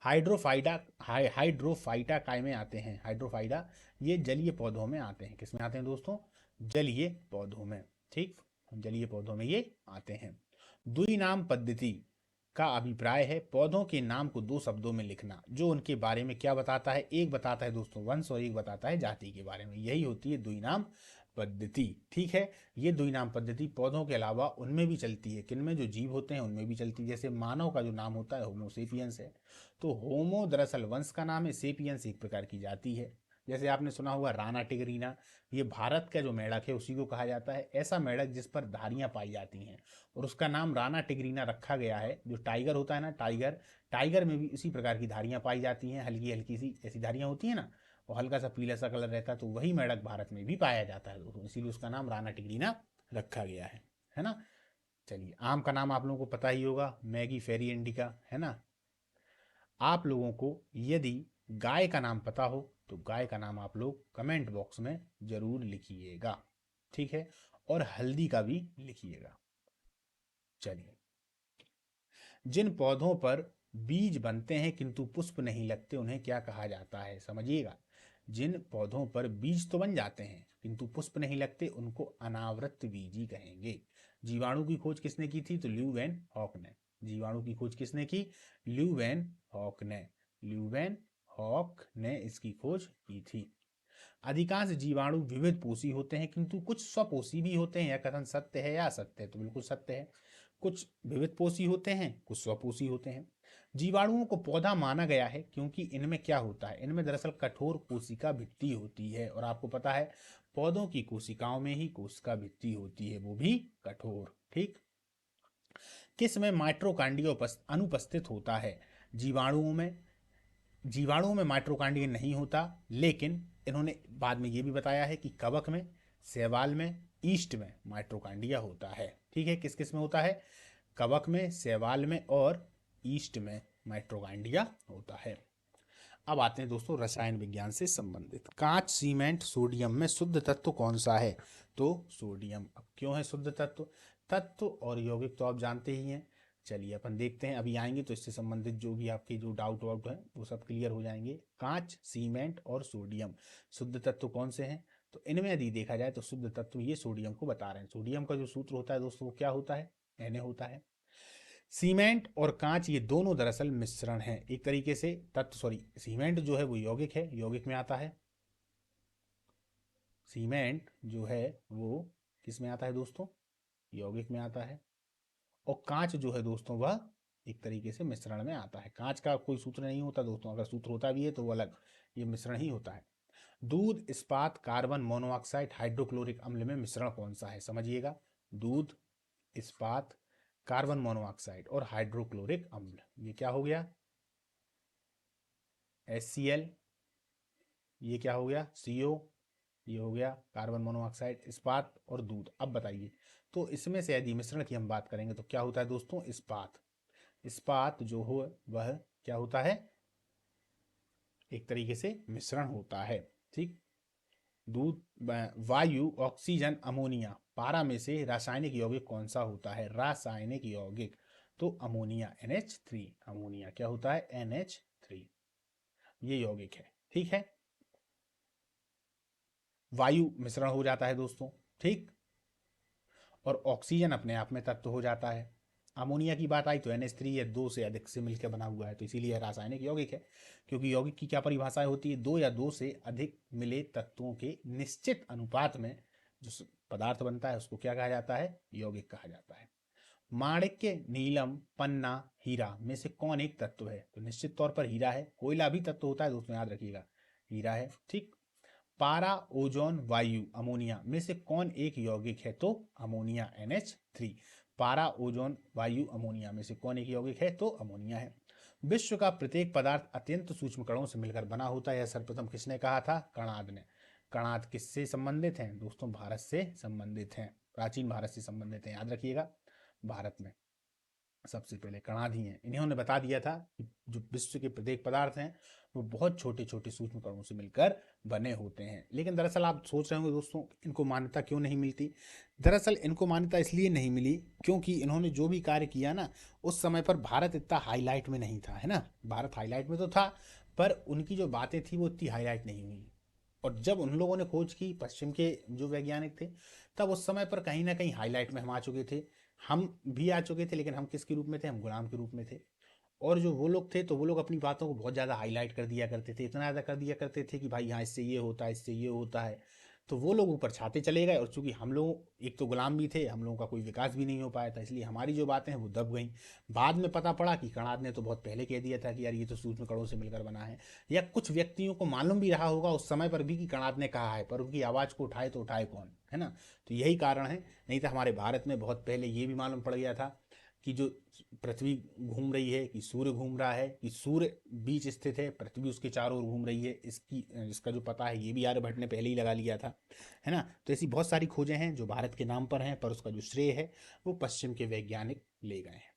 हाइड्रोफाइटा, हाइड्रोफाइटा काय में आते हैं? हाइड्रोफाइटा ये जलीय पौधों में आते हैं। किसमें आते हैं दोस्तों? जलीय पौधों में। ठीक, जलीय पौधों में ये आते हैं। द्विनाम पद्धति का अभिप्राय है पौधों के नाम को 2 शब्दों में लिखना, जो उनके बारे में क्या बताता है, एक बताता है दोस्तों वंश और एक बताता है जाति के बारे में। यही होती है द्विनाम पद्धति। ठीक है, ये द्विनाम पद्धति पौधों के अलावा उनमें भी चलती है। किनमें? जो जीव होते हैं उनमें भी चलती है। जैसे मानव का जो नाम होता है होमोसेपियंस है, तो होमो दरअसल वंश का नाम है, सेपियंस एक प्रकार की जाति है। जैसे आपने सुना होगा राना टिगरीना, ये भारत का जो मेंढक है उसी को कहा जाता है। ऐसा मेंढक जिस पर धारियां पाई जाती हैं और उसका नाम राना टिगरीना रखा गया है। जो टाइगर होता है ना, टाइगर, टाइगर में भी इसी प्रकार की धारियां पाई जाती हैं, हल्की हल्की सी ऐसी धारियां होती हैं ना, और हल्का सा पीला सा कलर रहता है, तो वही मेंढक भारत में भी पाया जाता है दोस्तों, इसीलिए उसका नाम राना टिगरीना रखा गया है ना। चलिए, आम का नाम आप लोगों को पता ही होगा, मैगी फेरी इंडिका, है ना। आप लोगों को यदि गाय का नाम पता हो तो गाय का नाम आप लोग कमेंट बॉक्स में जरूर लिखिएगा, ठीक है, और हल्दी का भी लिखिएगा। चलिए, जिन पौधों पर बीज बनते हैं किंतु पुष्प नहीं लगते उन्हें क्या कहा जाता है? समझिएगा, जिन पौधों पर बीज तो बन जाते हैं किंतु पुष्प नहीं लगते उनको अनावृत बीजी कहेंगे। जीवाणु की खोज किसने की थी? तो ल्यू वैन हॉक ने। जीवाणु की खोज किसने की? ल्यू वैन हॉक ने। ल्यू वैन हॉक ने इसकी खोज की थी। अधिकांश जीवाणु विविध पोषी होते हैं किंतु कुछ स्वपोषी भी होते हैं। यह कथन सत्य है या असत्य है? तो बिल्कुल सत्य है। कुछ विविध पोषी होते हैं, कुछ स्वपोषी होते हैं। जीवाणुओं को पौधा माना गया है क्योंकि इनमें क्या होता है? इनमें दरअसल कठोर कोशिका भित्ति होती है, और आपको पता है पौधों की कोशिकाओं में ही कोशिका भित्ति होती है, वो भी कठोर। ठीक, किस में माइट्रोकांडिया अनुपस्थित होता है? जीवाणुओं में। जीवाणुओं में माइट्रोकांडिया नहीं होता, लेकिन इन्होंने बाद में ये भी बताया है कि कवक में, शैवाल में, ईस्ट में माइट्रोकांडिया होता है। ठीक है, किस किस में होता है? कवक में, शैवाल में और ईस्ट में माइट्रोकांडिया होता है। अब आते हैं दोस्तों रसायन विज्ञान से संबंधित। कांच, सीमेंट, सोडियम में शुद्ध तत्व कौन सा है? तो सोडियम। अब क्यों है शुद्ध तत्व? तत्व और यौगिक तो आप जानते ही हैं। चलिए अपन देखते हैं, अभी आएंगे तो इससे संबंधित जो भी आपके जो डाउट वाउट है वो सब क्लियर हो जाएंगे। कांच, सीमेंट और सोडियम शुद्ध तत्व कौन से हैं? तो इनमें यदि देखा जाए तो शुद्ध तत्व ये सोडियम को बता रहे हैं। सोडियम का जो सूत्र होता है दोस्तों वो क्या होता है? Na होता है। सीमेंट और कांच ये दोनों दरअसल मिश्रण है एक तरीके से। तत्व सॉरी, सीमेंट जो है वो यौगिक है, यौगिक में आता है। सीमेंट जो है वो किस में आता है दोस्तों? यौगिक में आता है। और कांच जो है दोस्तों वह एक तरीके से मिश्रण में आता है। कांच का कोई सूत्र नहीं होता दोस्तों, अगर सूत्र होता भी है तो वो अलग, ये मिश्रण ही होता है। दूध, इस्पात, कार्बन मोनोऑक्साइड, हाइड्रोक्लोरिक अम्ल में मिश्रण कौन सा है? समझिएगा, दूध, इस्पात, कार्बन मोनोऑक्साइड और हाइड्रोक्लोरिक अम्ल, ये क्या हो गया? HCl, ये क्या हो गया? CO, ये हो गया कार्बन मोनोऑक्साइड, इस्पात और दूध। अब बताइए, तो इसमें से यदि मिश्रण की हम बात करेंगे तो क्या होता है दोस्तों? इस्पात। इस्पात जो हो वह क्या होता है? एक तरीके से मिश्रण होता है। ठीक, दूध, वायु, ऑक्सीजन, अमोनिया, पारा में से रासायनिक यौगिक कौन सा होता है? रासायनिक यौगिक तो अमोनिया, NH3। अमोनिया क्या होता है? NH3, ये यौगिक है। ठीक है, वायु मिश्रण हो जाता है दोस्तों। ठीक, और ऑक्सीजन अपने आप में तत्व हो जाता है। अमोनिया की बात आई तो NH3 या 2 से अधिक से मिलकर बना हुआ है, तो इसीलिए रासायनिक यौगिक है। क्योंकि यौगिक की क्या परिभाषाएं होती है? 2 या 2 से अधिक मिले तत्वों के निश्चित अनुपात में जो पदार्थ बनता है उसको क्या कहा जाता है? यौगिक कहा जाता है। माणिक्य, नीलम, पन्ना, हीरा में से कौन एक तत्व है? तो निश्चित तौर पर हीरा है। कोयला भी तत्व होता है दोस्तों, याद रखिएगा, हीरा है। ठीक, पारा, ओजोन, वायु, अमोनिया में से कौन एक यौगिक है? तो अमोनिया, NH3। पारा, ओजोन, वायु, अमोनिया में से कौन एक यौगिक है? तो अमोनिया है। विश्व का प्रत्येक पदार्थ अत्यंत सूक्ष्म कणों से मिलकर बना होता है, यह सर्वप्रथम किसने कहा था? कणाद ने। कणाद किससे संबंधित हैं दोस्तों? भारत से संबंधित हैं, प्राचीन भारत से संबंधित हैं, याद रखिएगा। भारत में सबसे पहले कणाद ही हैं। इन्होंने बता दिया था कि जो विश्व के प्रत्येक पदार्थ हैं वो बहुत छोटे छोटे सूक्ष्म कणों से मिलकर बने होते हैं। लेकिन दरअसल आप सोच रहे होंगे दोस्तों इनको मान्यता क्यों नहीं मिलती? दरअसल इनको मान्यता इसलिए नहीं मिली क्योंकि इन्होंने जो भी कार्य किया ना, उस समय पर भारत इतना हाईलाइट में नहीं था, है ना। भारत हाईलाइट में तो था, पर उनकी जो बातें थी वो इतनी हाईलाइट नहीं हुई। और जब उन लोगों ने खोज की, पश्चिम के जो वैज्ञानिक थे, तब उस समय पर कहीं ना कहीं हाईलाइट में हम आ चुके थे। हम भी आ चुके थे, लेकिन हम किसके रूप में थे? हम गुलाम के रूप में थे। और जो वो लोग थे तो वो लोग अपनी बातों को बहुत ज़्यादा हाईलाइट कर दिया करते थे, इतना ज़्यादा कर दिया करते थे कि भाई हाँ इससे ये होता है, इससे ये होता है। तो वो लोग ऊपर छाते चले गए, और चूंकि हम लोग एक तो गुलाम भी थे, हम लोगों का कोई विकास भी नहीं हो पाया था, इसलिए हमारी जो बातें हैं वो दब गई। बाद में पता पड़ा कि कणाद ने तो बहुत पहले कह दिया था कि यार ये तो सूक्ष्म कणों से मिलकर बना है, या कुछ व्यक्तियों को मालूम भी रहा होगा उस समय पर भी कि कणाद ने कहा है, पर उनकी आवाज़ को उठाए तो उठाए कौन, है ना। तो यही कारण है। नहीं तो हमारे भारत में बहुत पहले ये भी मालूम पड़ गया था कि जो पृथ्वी घूम रही है, कि सूर्य घूम रहा है, कि सूर्य बीच स्थित है, पृथ्वी उसके चारों ओर घूम रही है, इसका जो पता है ये भी आर्यभट्ट ने पहले ही लगा लिया था, है ना। तो ऐसी बहुत सारी खोजें हैं जो भारत के नाम पर हैं, पर उसका जो श्रेय है वो पश्चिम के वैज्ञानिक ले गए हैं।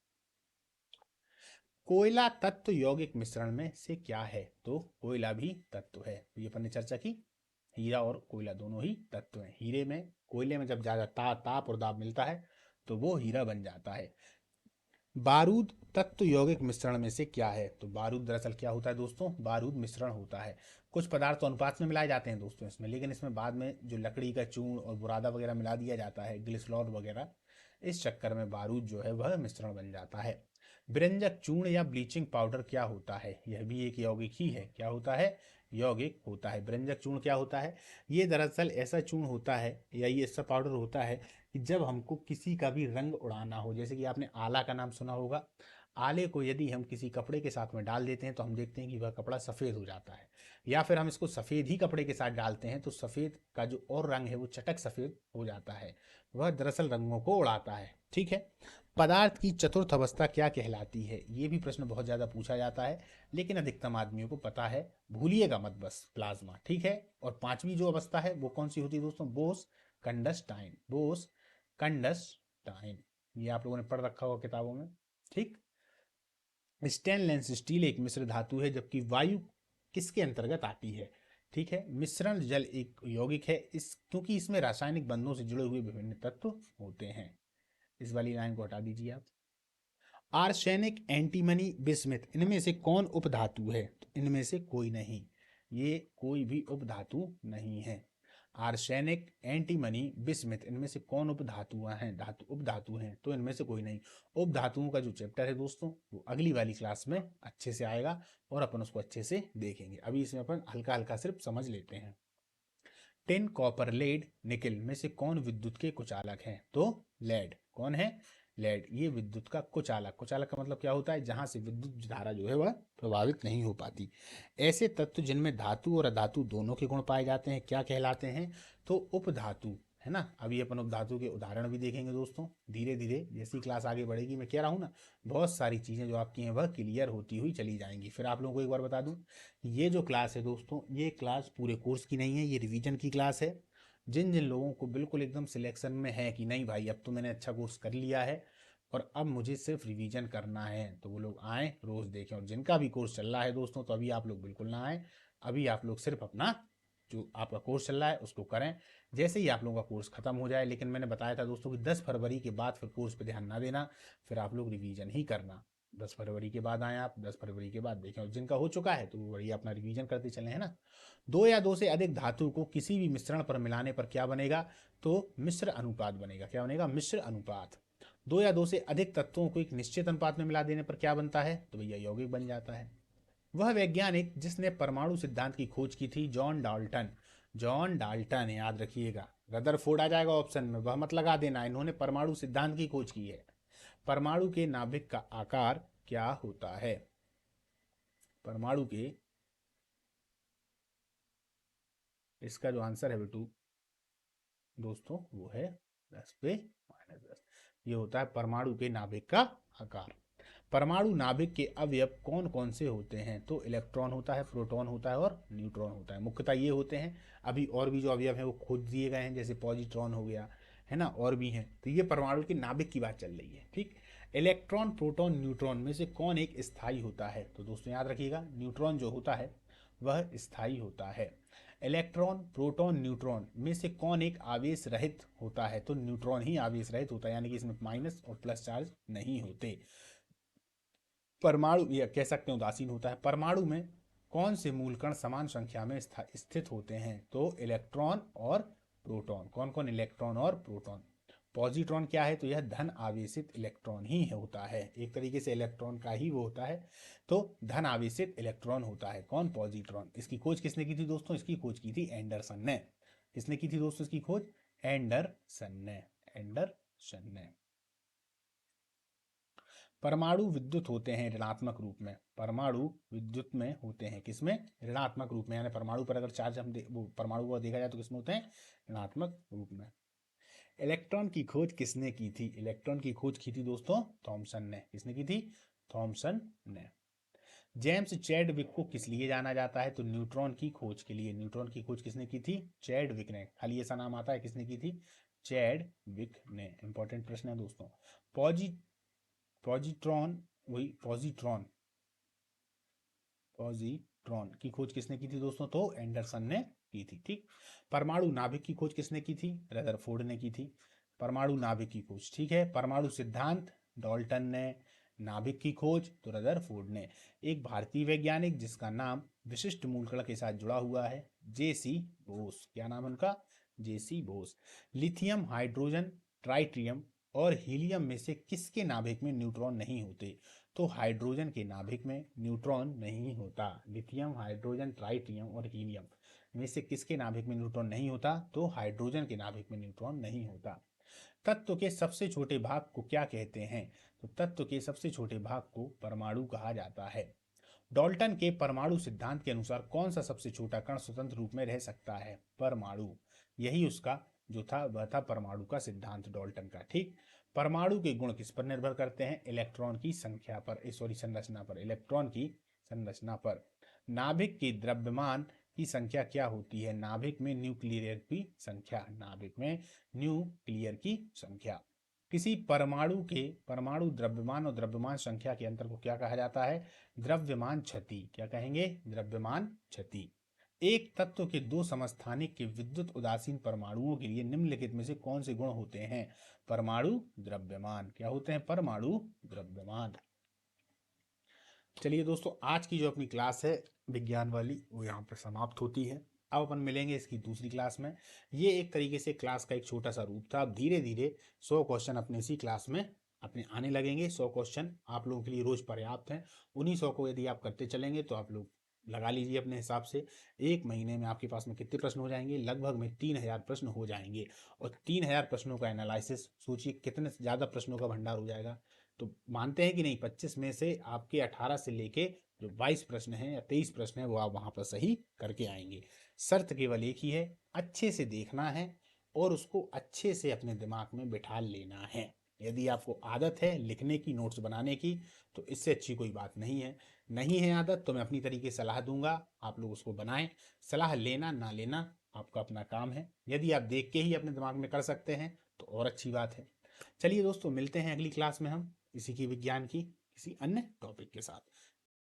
कोयला तत्व यौगिक मिश्रण में से क्या है? तो कोयला भी तत्व है, तो ये अपन ने चर्चा की। हीरा और कोयला दोनों ही तत्व हैं। हीरे में, कोयले में जब ज्यादा ताप और दाब मिलता है तो वो हीरा बन जाता है। बारूद तत्व यौगिक मिश्रण में से क्या है? तो बारूद दरअसल क्या होता है दोस्तों? बारूद मिश्रण होता है। कुछ पदार्थ तो अनुपात में मिलाए जाते हैं दोस्तों इसमें, लेकिन इसमें बाद में जो लकड़ी का चूर्ण और बुरादा वगैरह मिला दिया जाता है, ग्लिसरॉल वगैरह, इस चक्कर में बारूद जो है वह मिश्रण बन जाता है। व्यंजक चूर्ण या ब्लीचिंग पाउडर क्या होता है? यह भी एक यौगिक ही है। क्या होता है? यौगिक होता है। व्यंजक चूर्ण क्या होता है? ये दरअसल ऐसा चूर्ण होता है या ये ऐसा पाउडर होता है कि जब हमको किसी का भी रंग उड़ाना हो, जैसे कि आपने आला का नाम सुना होगा। आले को यदि हम किसी कपड़े के साथ में डाल देते हैं तो हम देखते हैं कि वह कपड़ा सफ़ेद हो जाता है, या फिर हम इसको सफ़ेद ही कपड़े के साथ डालते हैं तो सफ़ेद का जो और रंग है वो चटक सफ़ेद हो जाता है। वह दरअसल रंगों को उड़ाता है। ठीक है। पदार्थ की चतुर्थ अवस्था क्या कहलाती है? ये भी प्रश्न बहुत ज़्यादा पूछा जाता है, लेकिन अधिकतम आदमियों को पता है, भूलिएगा मत बस, प्लाज्मा। ठीक है। और पांचवी जो अवस्था है वो कौन सी होती है दोस्तों? बोस कंडस्टाइन। बोस कंडस्टाइन, ये आप लोगों ने पढ़ रखा होगा किताबों में। ठीक। स्टेनलेस स्टील एक मिश्र धातु है, जबकि वायु किसके अंतर्गत आती है? ठीक है। मिश्रण जल एक यौगिक है, इस क्योंकि इसमें रासायनिक बंधनों से जुड़े हुए विभिन्न तत्व होते हैं। इस वाली लाइन को हटा दीजिए आप। आर्सेनिक, एंटीमनी, बिस्मिथ, इनमें से कौन उपधातु है? तो इनमें से कोई नहीं, ये कोई भी उपधातु नहीं है। आर्सेनिक, एंटीमनी, बिस्मिथ, इनमें से कौन उपधातुआं हैं? धातु उपधातु हैं, तो इनमें से कोई नहीं। उपधातुओं का जो चैप्टर है दोस्तों वो अगली वाली क्लास में अच्छे से आएगा और अपन उसको अच्छे से देखेंगे। अभी इसमें अपन हल्का हल्का सिर्फ समझ लेते हैं। टिन, कॉपर, लेड, निकिल में से कौन विद्युत के कुचालक हैं? तो लेड। कौन है? लेड। ये विद्युत का कुचालक। कुचालक का मतलब क्या होता है? जहां से विद्युत धारा जो है वह प्रभावित नहीं हो पाती। ऐसे तत्व जिनमें धातु और अधातु दोनों के गुण पाए जाते हैं क्या कहलाते हैं? तो उपधातु, है ना। अभी अपन उपधातु के उदाहरण भी देखेंगे दोस्तों धीरे धीरे, जैसी क्लास आगे बढ़ेगी। मैं कह रहा हूँ ना, बहुत सारी चीज़ें जो आपकी हैं वह क्लियर होती हुई चली जाएंगी। फिर आप लोगों को एक बार बता दूं, ये जो क्लास है दोस्तों, ये क्लास पूरे कोर्स की नहीं है, ये रिवीजन की क्लास है। जिन जिन लोगों को बिल्कुल एकदम सिलेक्शन में है कि नहीं भाई अब तो मैंने अच्छा कोर्स कर लिया है और अब मुझे सिर्फ रिवीजन करना है, तो वो लोग आएँ रोज़ देखें। और जिनका भी कोर्स चल रहा है दोस्तों, तो अभी आप लोग बिल्कुल ना आएँ। अभी आप लोग सिर्फ अपना जो आपका कोर्स चल रहा है उसको करें। जैसे ही आप लोगों का कोर्स खत्म हो जाए, लेकिन मैंने बताया था दोस्तों कि 10 फरवरी के बाद फिर कोर्स पे ध्यान ना देना, फिर आप लोग रिवीजन ही करना। 10 फरवरी के बाद आए आप, 10 फरवरी के बाद देखें, और जिनका हो चुका है तो वो बढ़िया अपना रिवीजन करते चले, है ना। दो या दो से अधिक धातु को किसी भी मिश्रण पर मिलाने पर क्या बनेगा? तो मिश्र अनुपात बनेगा। क्या बनेगा? मिश्र अनुपात। दो या दो से अधिक तत्वों को एक निश्चित अनुपात में मिला देने पर क्या बनता है? तो भैया यौगिक बन जाता है। वह वैज्ञानिक जिसने परमाणु सिद्धांत की खोज की थी? John Dalton. जॉन डाल्टन, याद रखिएगा। रदरफोर्ड आ जाएगा ऑप्शन में, वह मत लगा देना। इन्होंने परमाणु सिद्धांत की खोज की है। परमाणु के नाभिक का आकार क्या होता है? परमाणु के, इसका जो आंसर है बेटू दोस्तों वो है 10⁻⁻10। ये होता है परमाणु के नाभिक का आकार। परमाणु नाभिक के अवयव कौन कौन से होते हैं? तो इलेक्ट्रॉन होता है, प्रोटॉन होता है और न्यूट्रॉन होता है। मुख्यतः ये होते हैं। अभी और भी जो अवयव हैं वो खोज दिए गए हैं, जैसे पॉजिट्रॉन हो गया, है ना, और भी हैं। तो ये परमाणु के नाभिक की बात चल रही है। ठीक। इलेक्ट्रॉन, प्रोटॉन, न्यूट्रॉन में से कौन एक स्थायी होता है? तो दोस्तों याद रखिएगा, न्यूट्रॉन जो होता है वह स्थायी होता है। इलेक्ट्रॉन, प्रोटॉन, न्यूट्रॉन में से कौन एक आवेश रहित होता है? तो न्यूट्रॉन ही आवेश रहित होता है, यानी कि इसमें माइनस और प्लस चार्ज नहीं होते। परमाणु, या कह सकते हैं उदासीन होता है। परमाणु में कौन से मूलकण समान संख्या में स्थित होते हैं? तो इलेक्ट्रॉन और प्रोटॉन। कौन कौन? इलेक्ट्रॉन और प्रोटॉन। पॉजिट्रॉन क्या है? तो यह धन आवेशित इलेक्ट्रॉन ही होता है, एक तरीके से इलेक्ट्रॉन का ही वो होता है, तो धन आवेशित इलेक्ट्रॉन होता है कौन? पॉजिट्रॉन। इसकी खोज किसने की थी दोस्तों? इसकी खोज की थी एंडरसन ने। किसने की थी दोस्तों इसकी खोज? एंडरसन ने। एंडरसन ने। परमाणु विद्युत होते हैं ऋणात्मक रूप में। परमाणु विद्युत में होते हैं किसमें? ऋणात्मक रूप में, यानी परमाणु पर अगर चार्ज वो परमाणु को देखा जाए तो किसमें होते हैं? ऋणात्मक रूप में। इलेक्ट्रॉन की खोज किसने की थी? इलेक्ट्रॉन की खोज की थी दोस्तों थॉमसन ने। किसने की थी? थॉमसन ने। जेम्स चैडविक को किस लिए जाना जाता है? तो न्यूट्रॉन की खोज के लिए। न्यूट्रॉन की खोज किसने की थी? चैडविक ने। खाली ऐसा नाम आता है, किसने की थी? चैडविक ने। इंपॉर्टेंट प्रश्न है दोस्तों। पॉजी पॉजिट्रॉन वही पॉजिट्रॉन पॉजिट्रॉन की खोज किसने की थी दोस्तों? तो एंडरसन ने की थी। ठीक। परमाणु नाभिक की खोज किसने की थी? रदरफोर्ड ने की थी। परमाणु नाभिक की खोज, ठीक है। परमाणु सिद्धांत डाल्टन ने। नाभिक की खोज तो रदरफोर्ड ने। एक भारतीय वैज्ञानिक जिसका नाम विशिष्ट मूलकण के साथ जुड़ा हुआ है, जेसी बोस। क्या नाम है उनका? जेसी बोस। लिथियम, हाइड्रोजन, ट्राइटियम और हीलियम में से किसके नाभिक में न्यूट्रॉन नहीं होते? तो हाइड्रोजन के नाभिक में न्यूट्रॉन नहीं होता। लिथियम, हाइड्रोजन, ट्राइटियम और हीलियम में से किसके नाभिक में न्यूट्रॉन नहीं होता? तो हाइड्रोजन के नाभिक में न्यूट्रॉन नहीं होता। तत्व के सबसे छोटे भाग को क्या कहते हैं? तो तत्व के सबसे छोटे भाग को परमाणु कहा जाता है। डाल्टन के परमाणु सिद्धांत के अनुसार कौन सा सबसे छोटा कण स्वतंत्र रूप में रह सकता है? परमाणु। यही उसका जो था वह था परमाणु का सिद्धांत डाल्टन का। ठीक। परमाणु के गुण किस पर निर्भर करते हैं? इलेक्ट्रॉन की संख्या पर, सॉरी संरचना पर। इलेक्ट्रॉन की संरचना पर। नाभिक के द्रव्यमान की संख्या क्या होती है? नाभिक में न्यूक्लियर की संख्या। नाभिक में न्यूक्लियर की संख्या। किसी परमाणु के परमाणु द्रव्यमान और द्रव्यमान संख्या के अंतर को क्या कहा जाता है? द्रव्यमान क्षति। क्या कहेंगे? द्रव्यमान क्षति। एक तत्व के दो समस्थानिक के विद्युत उदासीन परमाणुओं के लिए निम्नलिखित में से कौन से गुण होते हैं? परमाणु द्रव्यमान। क्या होते हैं? परमाणु द्रव्यमान। चलिए दोस्तों, आज की जो अपनी क्लास है विज्ञान वाली वो यहाँ पर समाप्त होती है। अब अपन मिलेंगे इसकी दूसरी क्लास में। ये एक तरीके से क्लास का एक छोटा सा रूप था। अब धीरे धीरे 100 क्वेश्चन अपने इसी क्लास में अपने आने लगेंगे। 100 क्वेश्चन आप लोगों के लिए रोज पर्याप्त हैं। उन्हीं 100 को यदि आप करते चलेंगे तो आप लोग लगा लीजिए अपने हिसाब से, एक महीने में आपके पास में कितने प्रश्न हो जाएंगे? लगभग में 3000 प्रश्न हो जाएंगे। और 3000 प्रश्नों का एनालिसिस सोचिए कितने ज़्यादा प्रश्नों का भंडार हो जाएगा। तो मानते हैं कि नहीं, 25 में से आपके 18 से लेके जो 22 प्रश्न हैं या 23 प्रश्न हैं वो आप वहां पर सही करके आएंगे। शर्त केवल एक ही है, अच्छे से देखना है और उसको अच्छे से अपने दिमाग में बिठा लेना है। यदि आपको आदत है लिखने की, नोट्स बनाने की, तो इससे अच्छी कोई बात नहीं है। नहीं है आदत तो मैं अपनी तरीके से सलाह दूंगा, आप लोग उसको बनाएं। सलाह लेना ना लेना आपका अपना काम है। यदि आप देख के ही अपने दिमाग में कर सकते हैं तो और अच्छी बात है। चलिए दोस्तों, मिलते हैं अगली क्लास में हम इसी की विज्ञान की किसी अन्य टॉपिक के साथ।